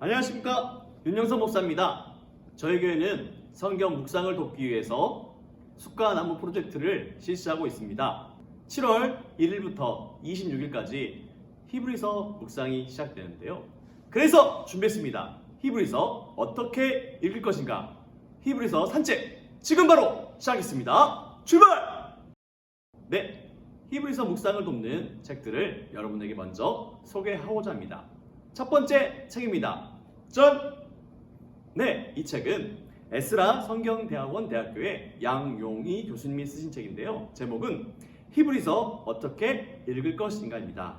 안녕하십니까, 윤영석 목사입니다. 저희 교회는 성경 묵상을 돕기 위해서 숲과 나무 프로젝트를 실시하고 있습니다. 7월 1일부터 26일까지 히브리서 묵상이 시작되는데요. 그래서 준비했습니다. 히브리서 어떻게 읽을 것인가? 히브리서 산책 지금 바로 시작하겠습니다. 출발! 네, 히브리서 묵상을 돕는 책들을 여러분에게 먼저 소개하고자 합니다. 첫 번째 책입니다. 네, 이 책은 에스라 성경대학원 대학교의 양용희 교수님이 쓰신 책인데요. 제목은 히브리서 어떻게 읽을 것인가입니다.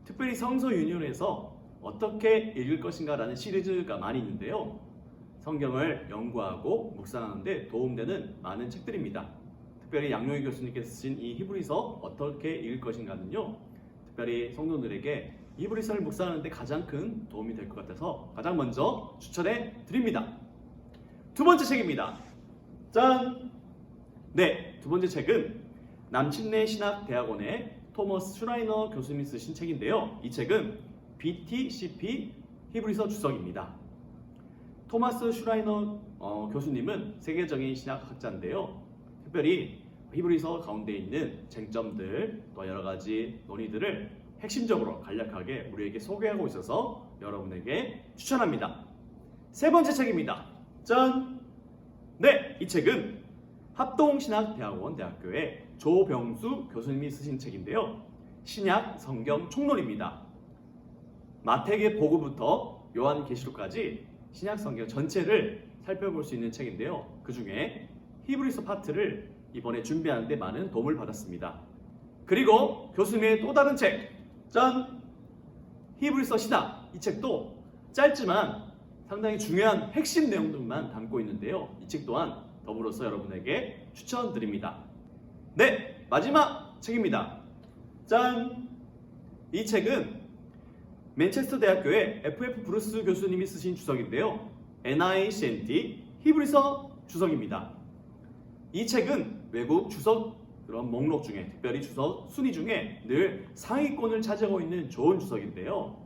특별히 성서 유년에서 어떻게 읽을 것인가라는 시리즈가 많이 있는데요. 성경을 연구하고 묵상하는데 도움되는 많은 책들입니다. 특별히 양용희 교수님께서 쓰신 이 히브리서 어떻게 읽을 것인가는요, 특별히 성도들에게 히브리서를 묵상하는데 가장 큰 도움이 될 것 같아서 가장 먼저 추천해 드립니다. 두 번째 책입니다. 네, 두 번째 책은 남침내 신학대학원의 토머스 슈라이너 교수님이 쓰신 책인데요. 이 책은 BTCP 히브리서 주석입니다. 토마스 슈라이너 교수님은 세계적인 신학학자인데요. 특별히 히브리서 가운데 있는 쟁점들 또 여러 가지 논의들을 핵심적으로 간략하게 우리에게 소개하고 있어서 여러분에게 추천합니다. 세 번째 책입니다. 네, 이 책은 합동신학대학원 대학교의 조병수 교수님이 쓰신 책인데요. 신약 성경 총론입니다. 마태계 복음부터 요한계시록까지 신약 성경 전체를 살펴볼 수 있는 책인데요. 그 중에 히브리서 파트를 이번에 준비하는데 많은 도움을 받았습니다. 그리고 교수님의 또 다른 책, 히브리서 신학. 이 책도 짧지만 상당히 중요한 핵심 내용들만 담고 있는데요. 이 책 또한 더불어서 여러분에게 추천드립니다. 네, 마지막 책입니다. 이 책은 맨체스터 대학교의 FF 브루스 교수님이 쓰신 주석인데요. NICNT 히브리서 주석입니다. 이 책은 외국 주석 그런 목록 중에, 특별히 주석 순위 중에 늘 상위권을 차지하고 있는 좋은 주석인데요.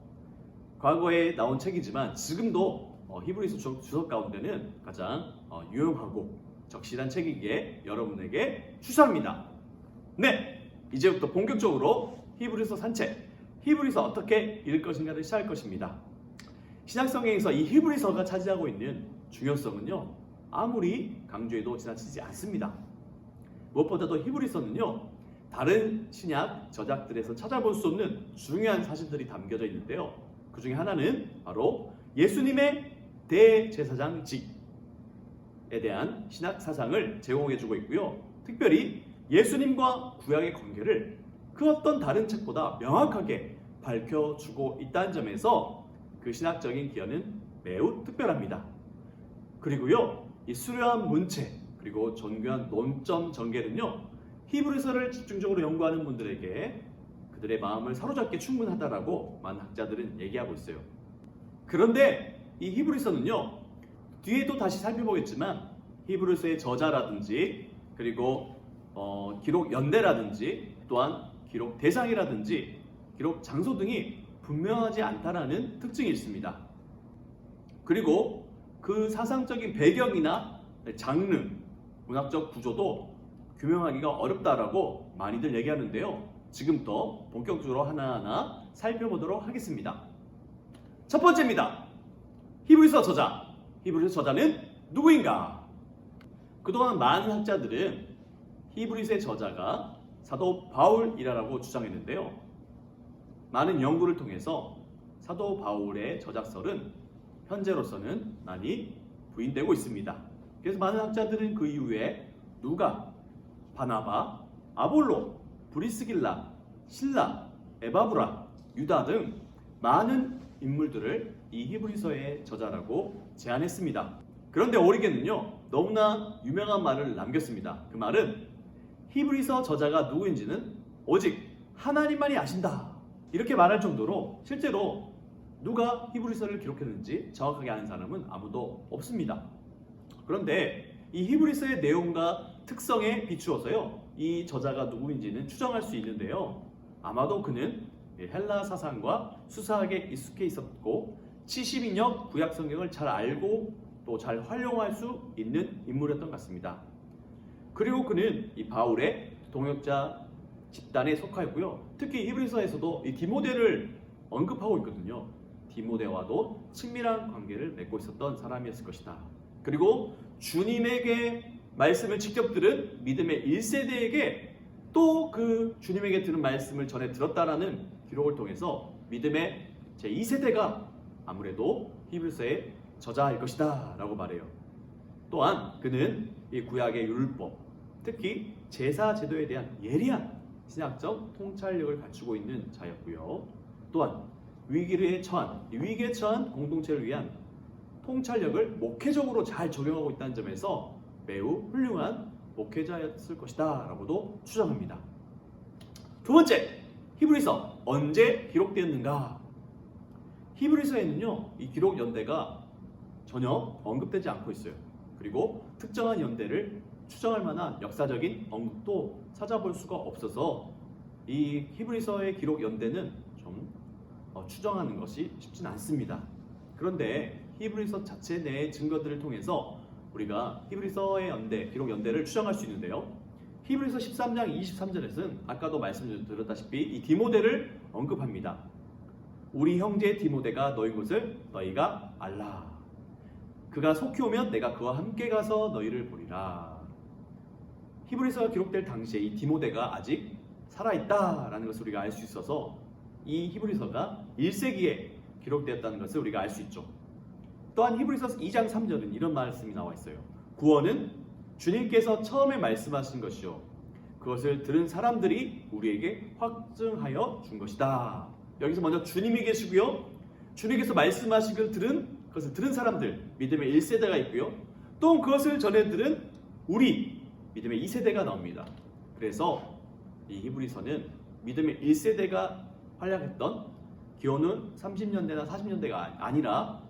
과거에 나온 책이지만 지금도 히브리서 주석 가운데는 가장 유용하고 적실한 책이기에 여러분에게 추천합니다. 네, 이제부터 본격적으로 히브리서 산책, 히브리서 어떻게 읽을 것인가를 시작할 것입니다. 신약성경에서 이 히브리서가 차지하고 있는 중요성은요, 아무리 강조해도 지나치지 않습니다. 무엇보다도 히브리서는요, 다른 신약 저작들에서 찾아볼 수 없는 중요한 사실들이 담겨져 있는데요. 그 중에 하나는 바로 예수님의 대제사장직에 대한 신학 사상을 제공해주고 있고요. 특별히 예수님과 구약의 관계를 그 어떤 다른 책보다 명확하게 밝혀주고 있다는 점에서 그 신학적인 기여는 매우 특별합니다. 그리고요, 이 수려한 문체 그리고 정교한 논점 전개는요, 히브리서를 집중적으로 연구하는 분들에게 그들의 마음을 사로잡기에 충분하다라고 많은 학자들은 얘기하고 있어요. 그런데 이 히브리서는요, 뒤에도 다시 살펴보겠지만 히브리서의 저자라든지 그리고 기록 연대라든지 또한 기록 대상이라든지 기록 장소 등이 분명하지 않다라는 특징이 있습니다. 그리고 그 사상적인 배경이나 장르, 문학적 구조도 규명하기가 어렵다라고 많이들 얘기하는데요. 지금부터 본격적으로 하나하나 살펴보도록 하겠습니다. 첫 번째입니다. 히브리서 저자. 히브리서 저자는 누구인가? 그동안 많은 학자들은 히브리서의 저자가 사도 바울이라고 주장했는데요. 많은 연구를 통해서 사도 바울의 저작설은 현재로서는 많이 부인되고 있습니다. 그래서 많은 학자들은 그 이후에 누가, 바나바, 아볼로, 브리스길라, 실라, 에바브라, 유다 등 많은 인물들을 이 히브리서의 저자라고 제안했습니다. 그런데 오리겐은요, 너무나 유명한 말을 남겼습니다. 그 말은 히브리서 저자가 누구인지는 오직 하나님만이 아신다, 이렇게 말할 정도로 실제로 누가 히브리서를 기록했는지 정확하게 아는 사람은 아무도 없습니다. 그런데 이 히브리서의 내용과 특성에 비추어서요, 이 저자가 누구인지는 추정할 수 있는데요. 아마도 그는 헬라 사상과 수사학에 익숙해 있었고 70인역 구약 성경을 잘 알고 또 잘 활용할 수 있는 인물이었던 것 같습니다. 그리고 그는 이 바울의 동역자 집단에 속하였고요. 특히 히브리서에서도 이 디모데를 언급하고 있거든요. 디모데와도 친밀한 관계를 맺고 있었던 사람이었을 것이다. 그리고 주님에게 말씀을 직접 들은 믿음의 1세대에게 또 그 주님에게 들은 말씀을 전해 들었다라는 기록을 통해서 믿음의 제2세대가 아무래도 히브리서의 저자일 것이다 라고 말해요. 또한 그는 이 구약의 율법, 특히 제사 제도에 대한 예리한 신학적 통찰력을 갖추고 있는 자였고요. 또한 위기에 처한 공동체를 위한 통찰력을 목회적으로 잘 적용하고 있다는 점에서 매우 훌륭한 목회자였을 것이다 라고도 추정합니다. 두 번째, 히브리서 언제 기록되었는가? 히브리서에는요, 이 기록 연대가 전혀 언급되지 않고 있어요. 그리고 특정한 연대를 추정할 만한 역사적인 언급도 찾아볼 수가 없어서 이 히브리서의 기록 연대는 좀 추정하는 것이 쉽진 않습니다. 그런데 히브리서 자체 내의 증거들을 통해서 우리가 히브리서의 연대, 기록 연대를 추정할 수 있는데요. 히브리서 13장 23절에서는 아까도 말씀드렸다시피 이 디모데를 언급합니다. 우리 형제 디모데가 너희 것을 너희가 알라. 그가 속히 오면 내가 그와 함께 가서 너희를 보리라. 히브리서가 기록될 당시에 이 디모데가 아직 살아있다라는 것을 우리가 알 수 있어서 이 히브리서가 1세기에 기록되었다는 것을 우리가 알 수 있죠. 또한 히브리서 2장 3절은 이런 말씀이 나와 있어요. 구원은 주님께서 처음에 말씀하신 것이요 그것을 들은 사람들이 우리에게 확증하여 준 것이다. 여기서 먼저 주님이 계시고요. 주님께서 말씀하신 것을 들은 사람들, 믿음의 1세대가 있고요. 또 그것을 전해 들은 우리, 믿음의 2세대가 나옵니다. 그래서 이 히브리서는 믿음의 1세대가 활약했던 기원은 30년대나 40년대가 아니라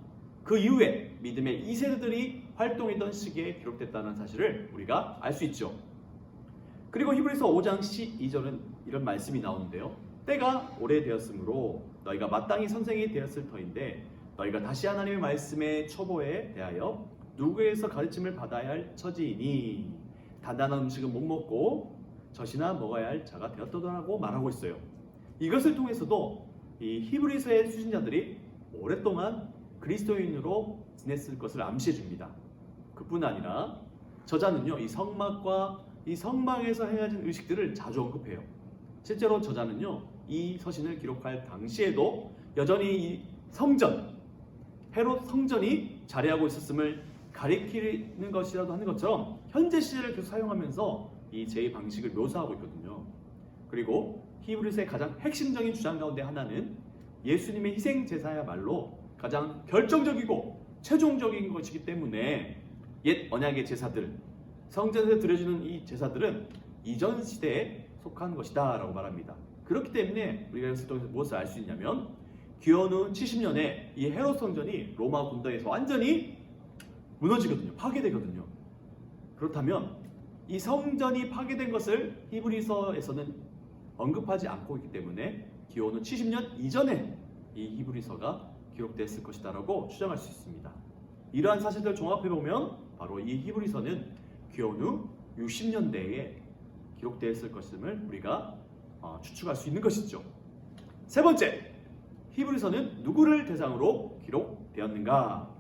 그 이후에 믿음의 2세대들이 활동했던 시기에 기록됐다는 사실을 우리가 알 수 있죠. 그리고 히브리서 5장 12절은 이런 말씀이 나오는데요. 때가 오래되었으므로 너희가 마땅히 선생이 되었을 터인데 너희가 다시 하나님의 말씀의 초보에 대하여 누구에게서 가르침을 받아야 할 처지이니 단단한 음식은 못 먹고 젖이나 먹어야 할 자가 되었더라고 말하고 있어요. 이것을 통해서도 이 히브리서의 수신자들이 오랫동안 그리스도인으로 지냈을 것을 암시해 줍니다. 그뿐 아니라 저자는요, 이 성막과 이 성막에서 행해진 의식들을 자주 언급해요. 실제로 저자는요, 이 서신을 기록할 당시에도 여전히 이 성전, 헤롯 성전이 자리하고 있었음을 가리키는 것이라도 하는 것처럼 현재 시제를 계속 사용하면서 이 제 방식을 묘사하고 있거든요. 그리고 히브리서의 가장 핵심적인 주장 가운데 하나는 예수님의 희생 제사야말로 가장 결정적이고 최종적인 것이기 때문에 옛 언약의 제사들, 성전에서 드려지는 이 제사들은 이전 시대에 속한 것이다 라고 말합니다. 그렇기 때문에 우리가 이것을 통해서 무엇을 알 수 있냐면 기원후 70년에 이 헤롯 성전이 로마 군대에서 완전히 무너지거든요. 파괴되거든요. 그렇다면 이 성전이 파괴된 것을 히브리서에서는 언급하지 않고 있기 때문에 기원후 70년 이전에 이 히브리서가 기록됐을 것이다 라고 추정할 수 있습니다. 이러한 사실들을 종합해보면 바로 이 히브리서는 기원후 60년대에 기록되었을 것임을 우리가 추측할 수 있는 것이죠. 세 번째, 히브리서는 누구를 대상으로 기록되었는가?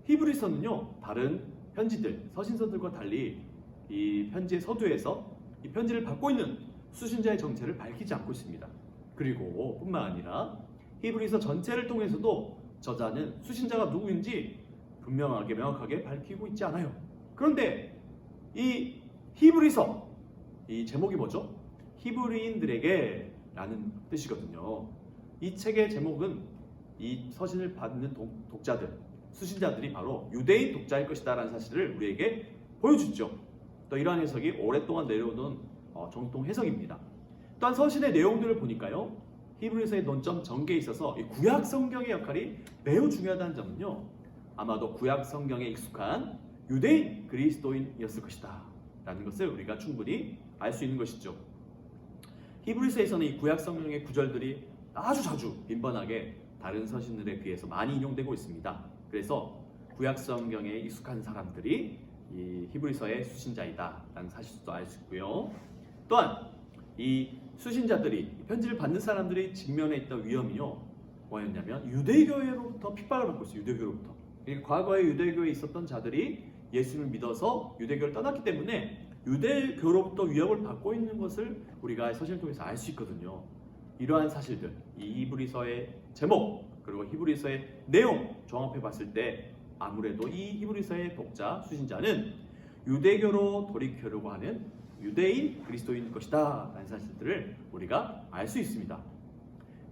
히브리서는요, 다른 편지들, 서신서들과 달리 이 편지의 서두에서 이 편지를 받고 있는 수신자의 정체를 밝히지 않고 있습니다. 그리고 뿐만 아니라 히브리서 전체를 통해서도 저자는 수신자가 누구인지 분명하게 명확하게 밝히고 있지 않아요. 그런데 이 히브리서, 이 제목이 뭐죠? 히브리인들에게 라는 뜻이거든요. 이 책의 제목은 이 서신을 받는 독자들, 수신자들이 바로 유대인 독자일 것이다 라는 사실을 우리에게 보여주죠. 또 이러한 해석이 오랫동안 내려오는 정통 해석입니다. 또한 서신의 내용들을 보니까요, 히브리서의 논점 전개에 있어서 이 구약 성경의 역할이 매우 중요하다는 점은요, 아마도 구약 성경에 익숙한 유대인 그리스도인이었을 것이다 라는 것을 우리가 충분히 알 수 있는 것이죠. 히브리서에서는 이 구약 성경의 구절들이 아주 자주 빈번하게 다른 서신들에 비해서 많이 인용되고 있습니다. 그래서 구약 성경에 익숙한 사람들이 이 히브리서의 수신자이다 라는 사실도 알 수 있고요. 또한 이 수신자들이, 편지를 받는 사람들이 직면해 있던 위험이요, 뭐였냐면 유대교회로부터 핍박을 받고 있어요. 유대교로부터. 그러니까 과거에 유대교에 있었던 자들이 예수를 믿어서 유대교를 떠났기 때문에 유대교로부터 위협을 받고 있는 것을 우리가 서신을 통해서 알 수 있거든요. 이러한 사실들, 이 히브리서의 제목 그리고 히브리서의 내용 종합해 봤을 때 아무래도 이 히브리서의 독자, 수신자는 유대교로 돌이키려고 하는 유대인 그리스도인일 것이다 라는 사실들을 우리가 알 수 있습니다.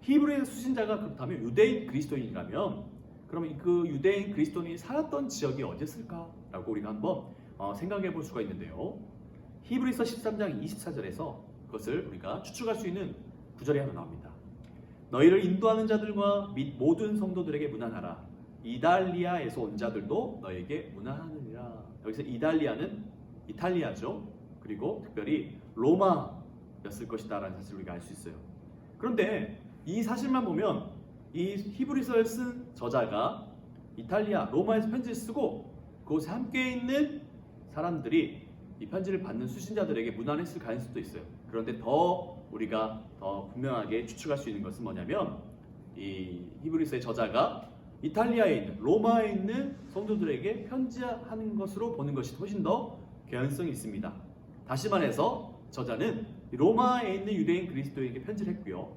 히브리서 수신자가 그렇다면 유대인 그리스도인이라면 그러면 그 유대인 그리스도인이 살았던 지역이 어디였을까? 라고 우리가 한번 생각해 볼 수가 있는데요. 히브리서 13장 24절에서 그것을 우리가 추측할 수 있는 구절이 하나 나옵니다. 너희를 인도하는 자들과 및 모든 성도들에게 문안하라. 이달리아에서 온 자들도 너에게 문안하느니라. 여기서 이달리아는 이탈리아죠. 그리고 특별히 로마였을 것이다 라는 사실을 우리가 알 수 있어요. 그런데 이 사실만 보면 이 히브리서를 쓴 저자가 이탈리아, 로마에서 편지를 쓰고 그곳에 함께 있는 사람들이 이 편지를 받는 수신자들에게 문안했을 가능성도 있어요. 그런데 우리가 더 분명하게 추측할 수 있는 것은 뭐냐면 이 히브리서의 저자가 이탈리아에 있는, 로마에 있는 성도들에게 편지하는 것으로 보는 것이 훨씬 더 개연성이 있습니다. 다시 말해서 저자는 로마에 있는 유대인 그리스도인에게 편지를 했고요.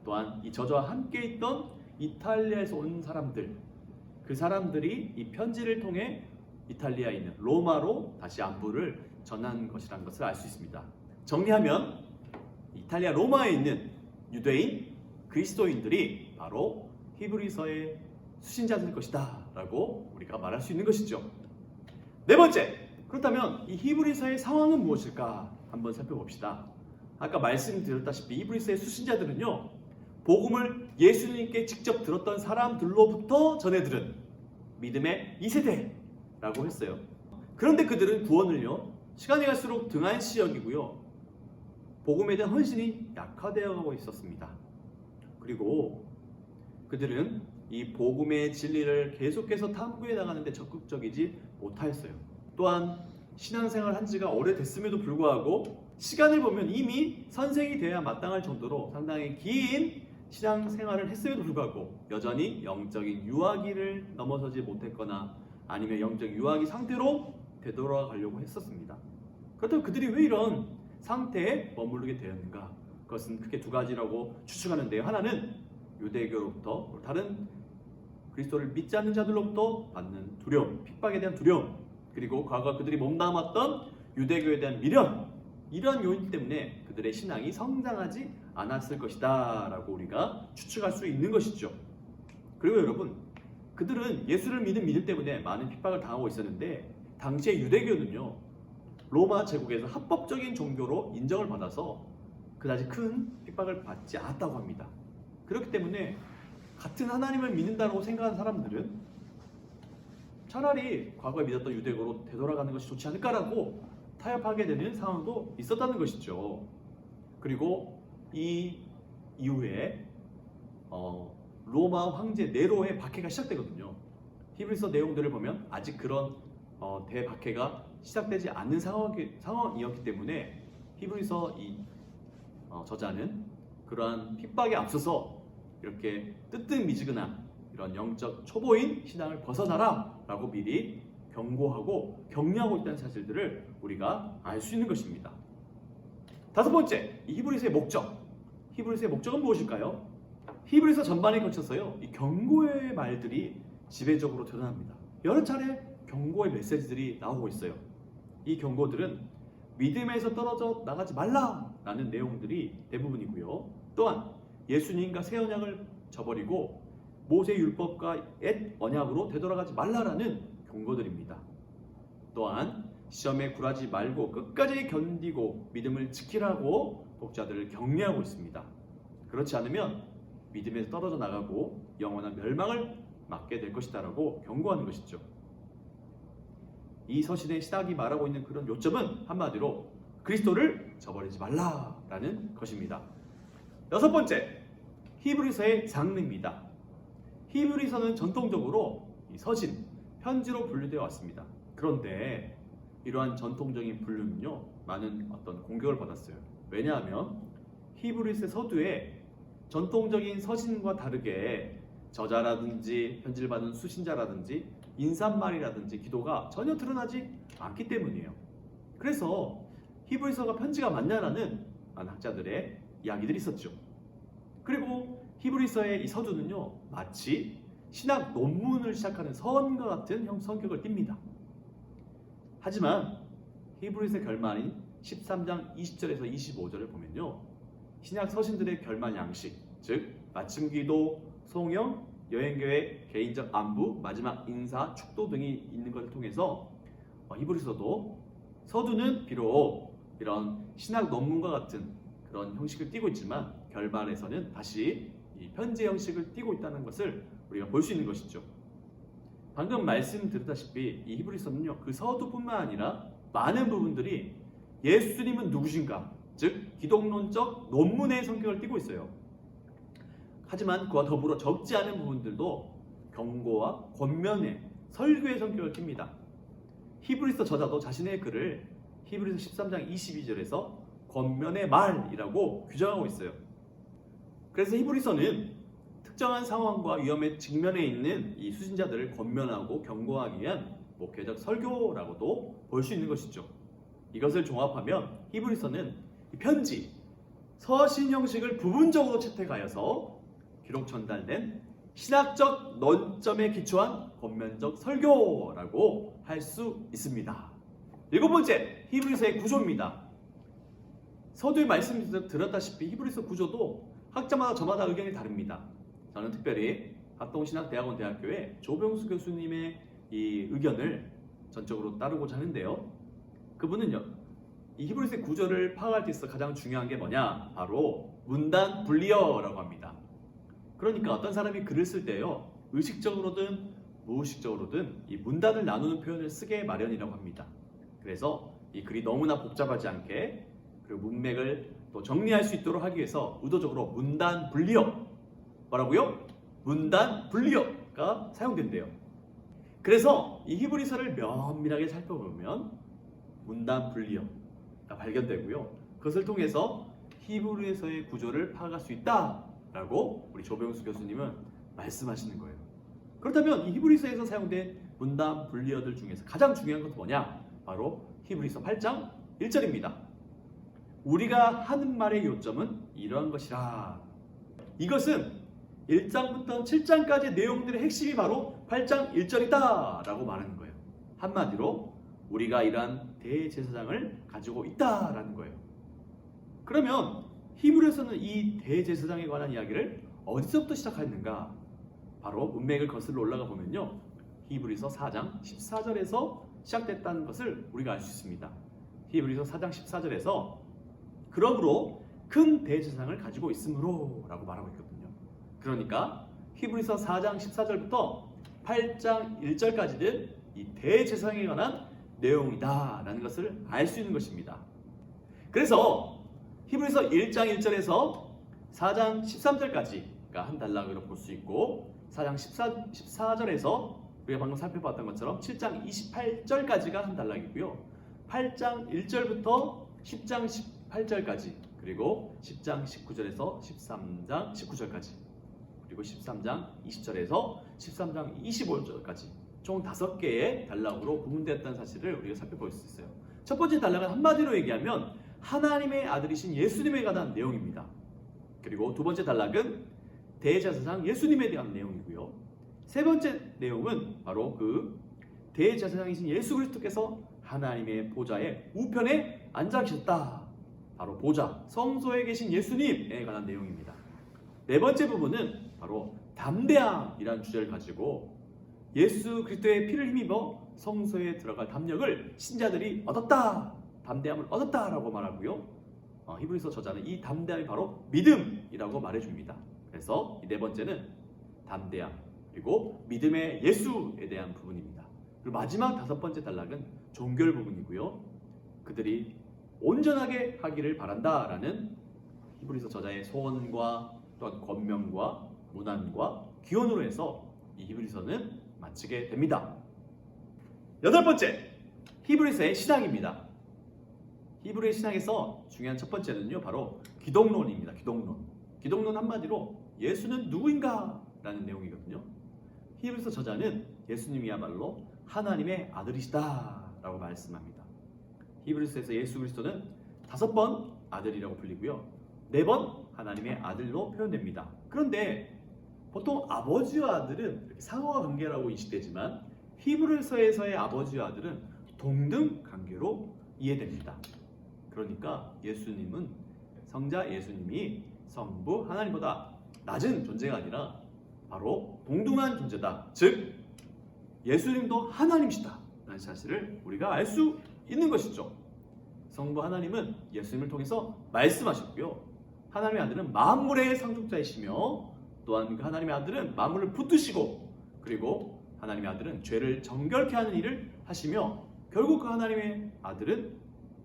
또한 이 저자와 함께 있던 이탈리아에서 온 사람들, 그 사람들이 이 편지를 통해 이탈리아에 있는 로마로 다시 안부를 전한 것이라는 것을 알 수 있습니다. 정리하면 이탈리아 로마에 있는 유대인 그리스도인들이 바로 히브리서의 수신자들 것이다 라고 우리가 말할 수 있는 것이죠. 네 번째, 그렇다면 이 히브리서의 상황은 무엇일까 한번 살펴봅시다. 아까 말씀드렸다시피 히브리서의 수신자들은요, 복음을 예수님께 직접 들었던 사람들로부터 전해 들은 믿음의 2세대라고 했어요. 그런데 그들은 구원을요, 시간이 갈수록 등한시 여기고요, 복음에 대한 헌신이 약화되어 가고 있었습니다. 그리고 그들은 이 복음의 진리를 계속해서 탐구해 나가는데 적극적이지 못하였어요. 또한 신앙생활을 한 지가 오래됐음에도 불구하고 시간을 보면 이미 선생이 되어야 마땅할 정도로 상당히 긴 신앙생활을 했음에도 불구하고 여전히 영적인 유아기를 넘어서지 못했거나 아니면 영적 유아기 상태로 되돌아가려고 했었습니다. 그렇다면 그들이 왜 이런 상태에 머무르게 되었는가? 그것은 크게 두 가지라고 추측하는데요. 하나는 유대교로부터, 다른 그리스도를 믿지 않는 자들로부터 받는 두려움, 핍박에 대한 두려움, 그리고 과거 그들이 몸담았던 유대교에 대한 미련, 이런 요인 때문에 그들의 신앙이 성장하지 않았을 것이다 라고 우리가 추측할 수 있는 것이죠. 그리고 여러분, 그들은 예수를 믿은 믿음 때문에 많은 핍박을 당하고 있었는데 당시의 유대교는요, 로마 제국에서 합법적인 종교로 인정을 받아서 그다지 큰 핍박을 받지 않았다고 합니다. 그렇기 때문에 같은 하나님을 믿는다고 생각하는 사람들은 차라리 과거에 믿었던 유대교로 되돌아가는 것이 좋지 않을까라고 타협하게 되는 상황도 있었다는 것이죠. 그리고 이 이후에 로마 황제 네로의 박해가 시작되거든요. 히브리서 내용들을 보면 아직 그런 대박해가 시작되지 않는 상황이었기 때문에 히브리서 저자는 그러한 핍박에 앞서서 이렇게 뜨뜻미지근한 이런 영적 초보인 신앙을 벗어나라 라고 미리 경고하고 격려하고 있다는 사실들을 우리가 알 수 있는 것입니다. 다섯 번째, 이 히브리서의 목적. 히브리서의 목적은 무엇일까요? 히브리서 전반에 걸쳐서요, 이 경고의 말들이 지배적으로 드러납니다. 여러 차례 경고의 메시지들이 나오고 있어요. 이 경고들은 믿음에서 떨어져 나가지 말라라는 내용들이 대부분이고요. 또한 예수님과 새 언약을 저버리고 모세 율법과 옛 언약으로 되돌아가지 말라라는 경고들입니다. 또한 시험에 굴하지 말고 끝까지 견디고 믿음을 지키라고 독자들을 격려하고 있습니다. 그렇지 않으면 믿음에서 떨어져 나가고 영원한 멸망을 맞게 될 것이다라고 경고하는 것이죠. 이 서신의 시작이 말하고 있는 그런 요점은 한마디로 그리스도를 저버리지 말라라는 것입니다. 여섯 번째, 히브리서의 장르입니다. 히브리서는 전통적으로 이 서신, 편지로 분류되어 왔습니다. 그런데 이러한 전통적인 분류는요, 많은 어떤 공격을 받았어요. 왜냐하면 히브리서 서두에 전통적인 서신과 다르게 저자라든지 편지를 받은 수신자라든지 인사말이라든지 기도가 전혀 드러나지 않기 때문이에요. 그래서 히브리서가 편지가 맞냐라는 많은 학자들의 이야기들이 있었죠. 그리고 히브리서의 이 서두는요, 마치 신학 논문을 시작하는 서원과 같은 성격을 띱니다. 하지만 히브리서의 결말인 13장 20절에서 25절을 보면요, 신약 서신들의 결말 양식, 즉 마침기도, 송영, 여행교회, 개인적 안부, 마지막 인사, 축도 등이 있는 것을 통해서 히브리서도 서두는 비록 이런 신학 논문과 같은 그런 형식을 띠고 있지만 결말에서는 다시 이 편지 형식을 띠고 있다는 것을 우리가 볼 수 있는 것이죠. 방금 말씀드렸다시피 이 히브리서는요, 그 서두뿐만 아니라 많은 부분들이 예수님은 누구신가, 즉 기독론적 논문의 성격을 띠고 있어요. 하지만 그와 더불어 적지 않은 부분들도 경고와 권면의 설교의 성격을 띱니다. 히브리서 저자도 자신의 글을 히브리서 13장 22절에서 권면의 말이라고 규정하고 있어요. 그래서 히브리서는 특정한 상황과 위험에 직면해 있는 이 수신자들을 권면하고 경고하기 위한 목회적 설교라고도 볼 수 있는 것이죠. 이것을 종합하면 히브리서는 편지, 서신 형식을 부분적으로 채택하여서 기록 전달된 신학적 논점에 기초한 권면적 설교라고 할 수 있습니다. 7번째, 히브리서의 구조입니다. 서두에 말씀드렸다시피 히브리서 구조도 학자마다 저마다 의견이 다릅니다. 저는 특별히 합동신학대학원 대학교의 조병수 교수님의 이 의견을 전적으로 따르고자 하는데요. 그분은요, 이 히브리서의 구조를 파악할 때 있어 가장 중요한 게 뭐냐? 바로 문단 분리어라고 합니다. 그러니까 어떤 사람이 글을 쓸 때요, 의식적으로든 무의식적으로든 이 문단을 나누는 표현을 쓰게 마련이라고 합니다. 그래서 이 글이 너무나 복잡하지 않게 그리고 문맥을 또 정리할 수 있도록 하기 위해서 의도적으로 문단 분리어, 뭐라고요? 문단 분리어가 사용된대요. 그래서 이 히브리서를 면밀하게 살펴보면 문단 분리어가 발견되고요. 그것을 통해서 히브리서의 구조를 파악할 수 있다라고 우리 조병수 교수님은 말씀하시는 거예요. 그렇다면 이 히브리서에서 사용된 문단 분리어들 중에서 가장 중요한 것은 뭐냐? 바로 히브리서 8장 1절입니다. 우리가 하는 말의 요점은 이러한 것이라. 이것은 1장부터 7장까지 내용들의 핵심이 바로 8장 1절이다 라고 말하는 거예요. 한마디로 우리가 이러한 대제사장을 가지고 있다라는 거예요. 그러면 히브리서는 이 대제사장에 관한 이야기를 어디서부터 시작했는가? 바로 문맥을 거슬러 올라가 보면요, 히브리서 4장 14절에서 시작됐다는 것을 우리가 알 수 있습니다. 히브리서 4장 14절에서 그러므로 큰 대제사장을 가지고 있으므로 라고 말하고 있거든요. 그러니까 히브리서 4장 14절부터 8장 1절까지는 이 대제사장에 관한 내용이다 라는 것을 알 수 있는 것입니다. 그래서 히브리서 1장 1절에서 4장 13절까지가 한 단락으로 볼 수 있고, 4장 14절에서 우리가 방금 살펴봤던 것처럼 7장 28절까지가 한 단락이고요. 8장 1절부터 10장 18절까지, 그리고 10장 19절에서 13장 19절까지, 그리고 13장 20절에서 13장 25절까지 총 5개의 단락으로 구분되었다는 사실을 우리가 살펴볼 수 있어요. 첫 번째 단락은 한마디로 얘기하면 하나님의 아들이신 예수님에 관한 내용입니다. 그리고 두 번째 단락은 대제사장 예수님에 대한 내용이고요. 세 번째 내용은 바로 그 대제사장이신 예수 그리스도께서 하나님의 보좌의 우편에 앉아 계셨다. 바로 보좌, 성소에 계신 예수님에 관한 내용입니다. 네 번째 부분은 바로 담대함이라는 주제를 가지고 예수 그리스도의 피를 힘입어 성소에 들어갈 담력을 신자들이 얻었다, 담대함을 얻었다라고 말하고요. 히브리서 저자는 이 담대함이 바로 믿음이라고 말해줍니다. 그래서 이 네 번째는 담대함, 그리고 믿음의 예수에 대한 부분입니다. 그리고 마지막 5번째 단락은 종결 부분이고요. 그들이 온전하게 하기를 바란다라는 히브리서 저자의 소원과 또한 권면과 문안과 기원으로 해서 이 히브리서는 마치게 됩니다. 여덟 번째, 히브리서의 신앙입니다. 히브리의 신앙에서 중요한 첫 번째는요, 바로 기독론입니다. 기독론 한마디로 예수는 누구인가? 라는 내용이거든요. 히브리서 저자는 예수님이야말로 하나님의 아들이시다 라고 말씀합니다. 히브리서에서 예수 그리스도는 5번 아들이라고 불리고요, 4번 하나님의 아들로 표현됩니다. 그런데 보통 아버지와 아들은 이렇게 상호가 관계라고 인식되지만 히브리서에서의 아버지와 아들은 동등 관계로 이해됩니다. 그러니까 예수님은, 성자 예수님이 성부 하나님보다 낮은 존재가 아니라 바로 동등한 존재다. 즉 예수님도 하나님이시다 라는 사실을 우리가 알 수 있는 것이죠. 성부 하나님은 예수님을 통해서 말씀하셨고요, 하나님의 아들은 만물의 상속자이시며 또한 그 하나님의 아들은 만물을 붙드시고, 그리고 하나님의 아들은 죄를 정결케 하는 일을 하시며, 결국 그 하나님의 아들은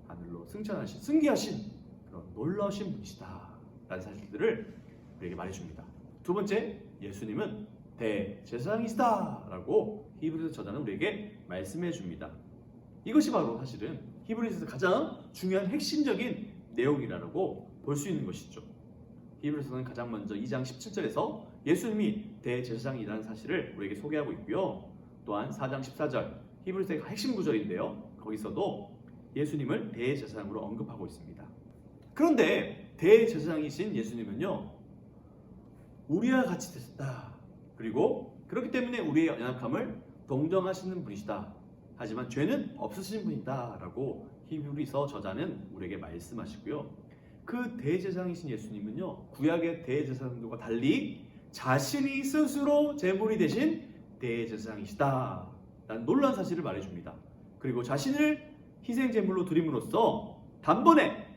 하늘로 승천하신, 승기하신 그런 놀라우신 분이시다 라는 사실들을 우리에게 말해줍니다. 두 번째, 예수님은 대제사장이시다 라고 히브리서 저자는 우리에게 말씀해 줍니다. 이것이 바로 사실은 히브리서에서 가장 중요한 핵심적인 내용이라고 볼 수 있는 것이죠. 히브리서는 가장 먼저 2장 17절에서 예수님이 대제사장이라는 사실을 우리에게 소개하고 있고요, 또한 4장 14절 히브리서의 핵심 구절인데요, 거기서도 예수님을 대제사장으로 언급하고 있습니다. 그런데 대제사장이신 예수님은요, 우리와 같이 되셨다, 그리고 그렇기 때문에 우리의 연약함을 동정하시는 분이시다, 하지만 죄는 없으신 분이다 라고 히브리서 저자는 우리에게 말씀하시고요, 그 대제사장이신 예수님은요, 구약의 대제사장들과 달리 자신이 스스로 제물이 되신 대제사장이시다 라는 놀라운 사실을 말해줍니다. 그리고 자신을 희생 제물로 드림으로써 단번에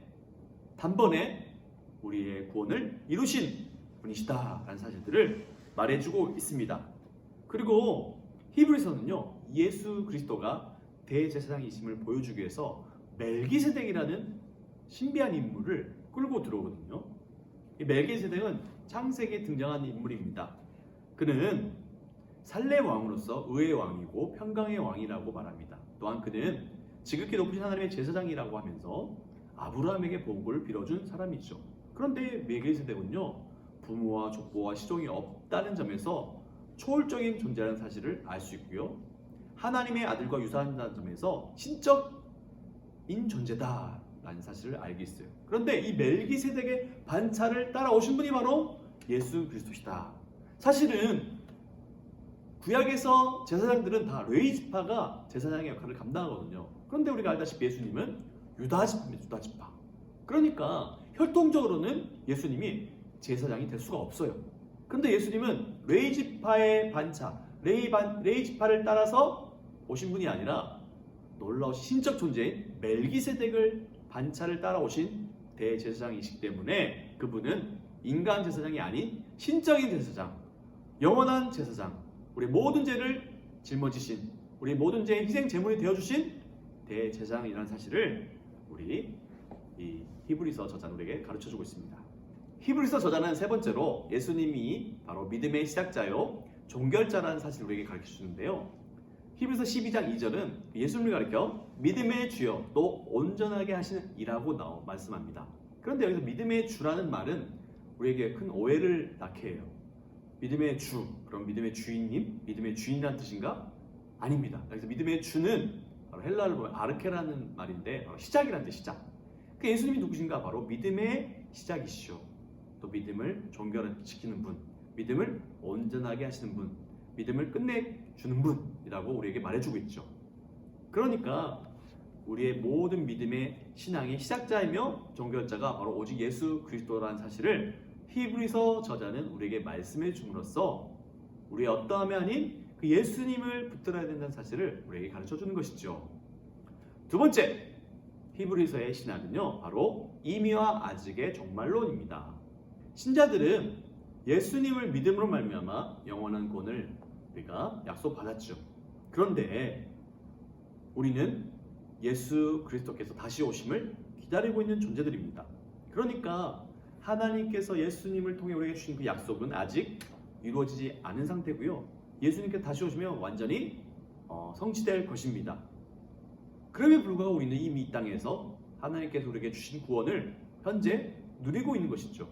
우리의 구원을 이루신 분이시다 라는 사실들을 말해주고 있습니다. 그리고 히브리서는요, 예수 그리스도가 대제사장이심을 보여주기 위해서 멜기세덱이라는 신비한 인물을 끌고 들어오거든요. 이 멜기세덱은 창세기에 등장한 인물입니다. 그는 살렘 왕으로서 의의 왕이고 평강의 왕이라고 말합니다. 또한 그는 지극히 높으신 하나님의 제사장이라고 하면서 아브라함에게 복을 빌어준 사람이죠. 그런데 멜기세덱은요, 부모와 족보와 시종이 없다는 점에서 초월적인 존재라는 사실을 알 수 있고요, 하나님의 아들과 유사한다는 점에서 신적인 존재다 라는 사실을 알게 있어요. 그런데 이 멜기세덱의 반차를 따라오신 분이 바로 예수 그리스도시다. 사실은 구약에서 제사장들은 다 레위 지파가 제사장의 역할을 감당하거든요. 그런데 우리가 알다시피 예수님은 유다 지파입니다. 유다 지파. 그러니까 혈통적으로는 예수님이 제사장이 될 수가 없어요. 그런데 예수님은 레위 지파의 반차, 레위 지파를 따라서 오신 분이 아니라 놀라우신 신적 존재인 멜기세덱을 반차를 따라오신 대제사장이시기 때문에 그분은 인간 제사장이 아닌 신적인 제사장, 영원한 제사장, 우리 모든 죄를 짊어지신, 우리 모든 죄의 희생 제물이 되어주신 대제사장이라는 사실을 우리 이 히브리서 저자는 우리에게 가르쳐주고 있습니다. 히브리서 저자는 세 번째로 예수님이 바로 믿음의 시작자요 종결자라는 사실을 우리에게 가르쳐주는데요, 히브리서 12장 2절은 예수님을 가리켜 믿음의 주여 또 온전하게 하시는 이라고 말씀합니다. 그런데 여기서 믿음의 주라는 말은 우리에게 큰 오해를 낳게 해요. 믿음의 주, 그럼 믿음의 주인님, 믿음의 주인이라는 뜻인가? 아닙니다. 여기서 믿음의 주는 바로 헬라어로 보면 아르케라는 말인데 바로 시작이라는 뜻, 시작. 그 예수님이 누구신가? 바로 믿음의 시작이시죠. 또 믿음을 종결시키는 분, 믿음을 온전하게 하시는 분, 믿음을 끝내주는 분이라고 우리에게 말해주고 있죠. 그러니까 우리의 모든 믿음의 신앙의 시작자이며 종결자가 바로 오직 예수 그리스도라는 사실을 히브리서 저자는 우리에게 말씀해 줌으로써 우리의 어떠함이 아닌 그 예수님을 붙들어야 된다는 사실을 우리에게 가르쳐 주는 것이죠. 두 번째, 히브리서의 신학은요, 바로 이미와 아직의 종말론입니다. 신자들은 예수님을 믿음으로 말미암아 영원한 구원을 우리가 약속받았죠. 그런데 우리는 예수 그리스도께서 다시 오심을 기다리고 있는 존재들입니다. 그러니까 하나님께서 예수님을 통해 우리에게 주신 그 약속은 아직 이루어지지 않은 상태고요, 예수님께 다시 오시면 완전히 성취될 것입니다. 그럼에도 불구하고 우리는 이미 이 땅에서 하나님께서 우리에게 주신 구원을 현재 누리고 있는 것이죠.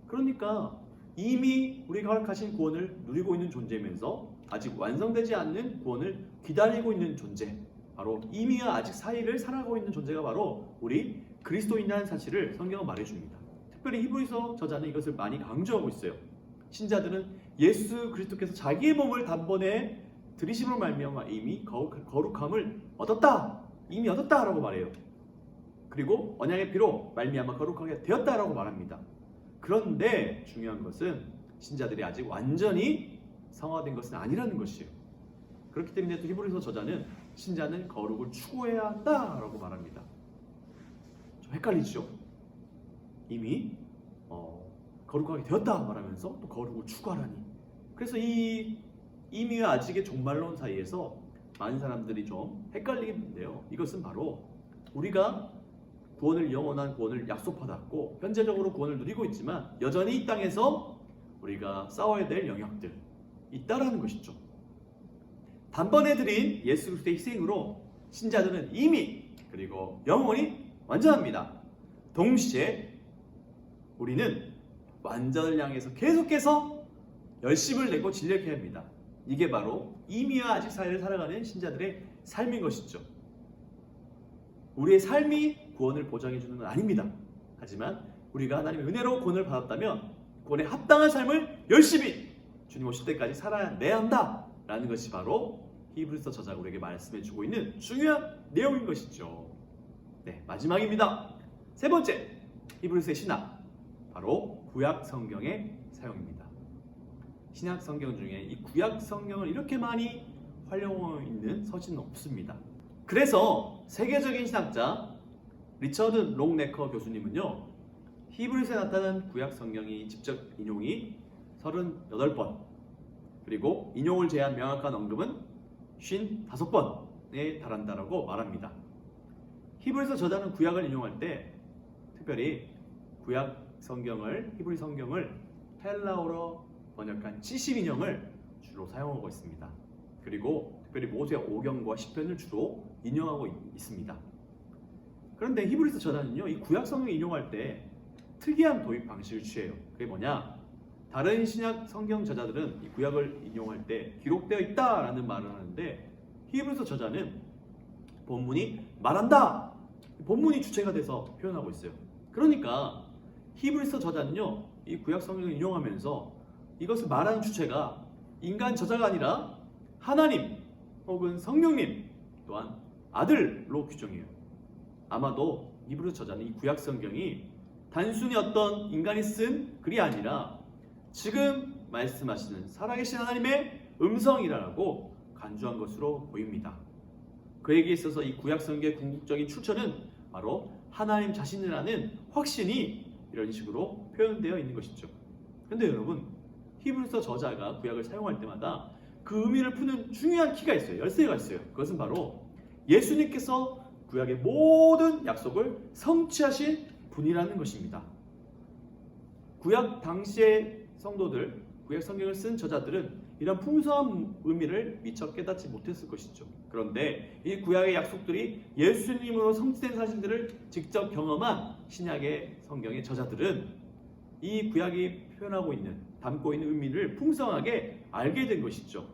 그러니까 이미 우리가 허락하신 구원을 누리고 있는 존재면서 아직 완성되지 않는 구원을 기다리고 있는 존재, 바로 이미와 아직 사이를 살아가고 있는 존재가 바로 우리 그리스도인이라는 사실을 성경은 말해줍니다. 특별히 히브리서 저자는 이것을 많이 강조하고 있어요. 신자들은 예수 그리스도께서 자기의 몸을 단번에 들이심으로 말미암아 이미 거룩함을 얻었다, 이미 얻었다라고 말해요. 그리고 언약의 피로 말미암아 거룩하게 되었다라고 말합니다. 그런데 중요한 것은 신자들이 아직 완전히 성화된 것은 아니라는 것이에요. 그렇기 때문에 또 히브리서 저자는 신자는 거룩을 추구해야 한다라고 말합니다. 좀 헷갈리죠? 이미 거룩하게 되었다 말하면서 또 거룩을 추구하라니. 그래서 이 이미와 아직의 종말론 사이에서 많은 사람들이 좀 헷갈리겠는데요. 이것은 바로 우리가 영원한 구원을 약속받았고 현재적으로 구원을 누리고 있지만 여전히 이 땅에서 우리가 싸워야 될 영역들 있다라는 것이죠. 단번에 드린 예수 그리스도의 희생으로 신자들은 이미 그리고 영원히 완전합니다. 동시에 우리는 완전을 향해서 계속해서 열심을 내고 진력해야 합니다. 이게 바로 이미와 아직 사이를 살아가는 신자들의 삶인 것이죠. 우리의 삶이 구원을 보장해주는 건 아닙니다. 하지만 우리가 하나님의 은혜로 구원을 받았다면 구원에 합당한 삶을 열심히 주님 오실 때까지 살아내야 한다라는 것이 바로 히브리서 저자가 우리에게 말씀해주고 있는 중요한 내용인 것이죠. 네, 마지막입니다. 세 번째, 히브리서의 신학, 바로 구약 성경의 사용입니다. 신약 성경 중에 이 구약 성경을 이렇게 많이 활용하고 있는 서신은 없습니다. 그래서 세계적인 신학자 리처드 롱네커 교수님은요, 히브리서에 나타난 구약 성경이 직접 인용이 38번, 그리고 인용을 제한 명확한 언급은 55번에 달한다라고 말합니다. 히브리서 저자는 구약을 인용할 때 특별히 구약 성경을, 히브리 성경을 헬라어로 번역한 70인형을 주로 사용하고 있습니다. 그리고 특별히 모세 오경과 시편을 주로 인용하고 있습니다. 그런데 히브리서 저자는요, 이 구약 성경을 인용할 때 특이한 도입 방식을 취해요. 그게 뭐냐? 다른 신약 성경 저자들은 이 구약을 인용할 때 기록되어 있다라는 말을 하는데 히브리서 저자는 본문이 말한다! 본문이 주체가 돼서 표현하고 있어요. 그러니까 히브리서 저자는요, 이 구약 성경을 인용하면서 이것을 말하는 주체가 인간 저자가 아니라 하나님 혹은 성령님 또한 아들로 규정해요. 아마도 히브리서 저자는 이 구약 성경이 단순히 어떤 인간이 쓴 글이 아니라 지금 말씀하시는 살아계신 하나님의 음성이라고 간주한 것으로 보입니다. 그에게 있어서 이 구약 성경의 궁극적인 출처는 바로 하나님 자신이라는 확신이 이런 식으로 표현되어 있는 것이죠. 그런데 여러분, 히브리서 저자가 구약을 사용할 때마다 그 의미를 푸는 중요한 키가 있어요. 열쇠가 있어요. 그것은 바로 예수님께서 구약의 모든 약속을 성취하신 분이라는 것입니다. 구약 당시의 성도들, 구약 성경을 쓴 저자들은 이런 풍성한 의미를 미처 깨닫지 못했을 것이죠. 그런데 이 구약의 약속들이 예수님으로 성취된 사실들을 직접 경험한 신약의 성경의 저자들은 이 구약이 표현하고 있는, 담고 있는 의미를 풍성하게 알게 된 것이죠.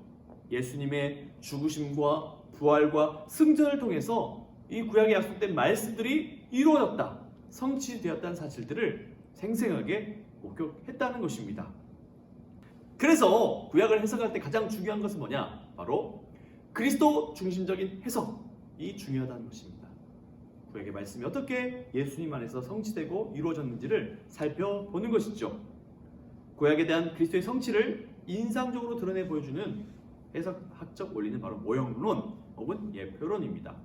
예수님의 죽으심과 부활과 승전을 통해서 이 구약에 약속된 말씀들이 이루어졌다, 성취되었다는 사실들을 생생하게 목격했다는 것입니다. 그래서 구약을 해석할 때 가장 중요한 것은 뭐냐? 바로 그리스도 중심적인 해석이 중요하다는 것입니다. 구약의 말씀이 어떻게 예수님 안에서 성취되고 이루어졌는지를 살펴보는 것이죠. 구약에 대한 그리스도의 성취를 인상적으로 드러내 보여주는 해석학적 원리는 바로 모형론 혹은 예표론입니다.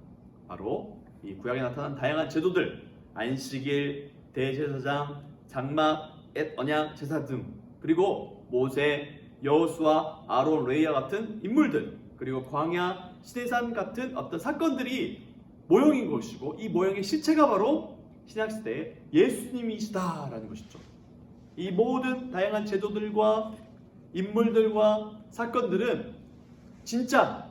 바로 이 구약에 나타난 다양한 제도들, 안식일, 대제사장, 장막, 엣 언약 제사 등, 그리고 모세, 여호수아, 아론, 레이야 같은 인물들, 그리고 광야, 시내산 같은 어떤 사건들이 모형인 것이고 이 모형의 실체가 바로 신약시대의 예수님이시다라는 것이죠. 이 모든 다양한 제도들과 인물들과 사건들은 진짜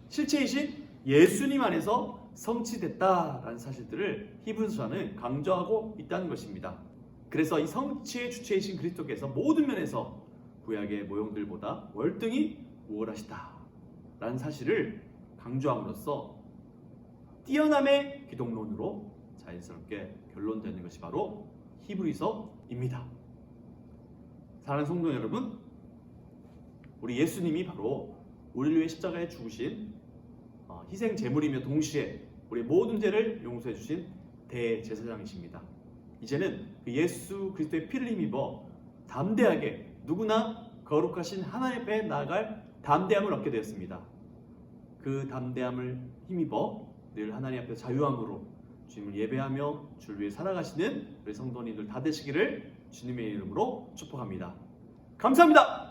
실체이신 예수님 안에서 성취됐다라는 사실들을 히브리서는 강조하고 있다는 것입니다. 그래서 이 성취의 주체이신 그리스도께서 모든 면에서 구약의 모형들보다 월등히 우월하시다라는 사실을 강조함으로써 뛰어남의 기독론으로 자연스럽게 결론되는 것이 바로 히브리서입니다. 사랑하는 성도 여러분, 우리 예수님이 바로 우리를 위해 십자가에 죽으신 희생 제물이며 동시에 우리 모든 죄를 용서해 주신 대제사장이십니다. 이제는 그 예수 그리스도의 피를 힘입어 담대하게 누구나 거룩하신 하나님 앞에 나아갈 담대함을 얻게 되었습니다. 그 담대함을 힘입어 늘 하나님 앞에 자유함으로 주님을 예배하며 주를 위해 살아가시는 우리 성도님들 다 되시기를 주님의 이름으로 축복합니다. 감사합니다.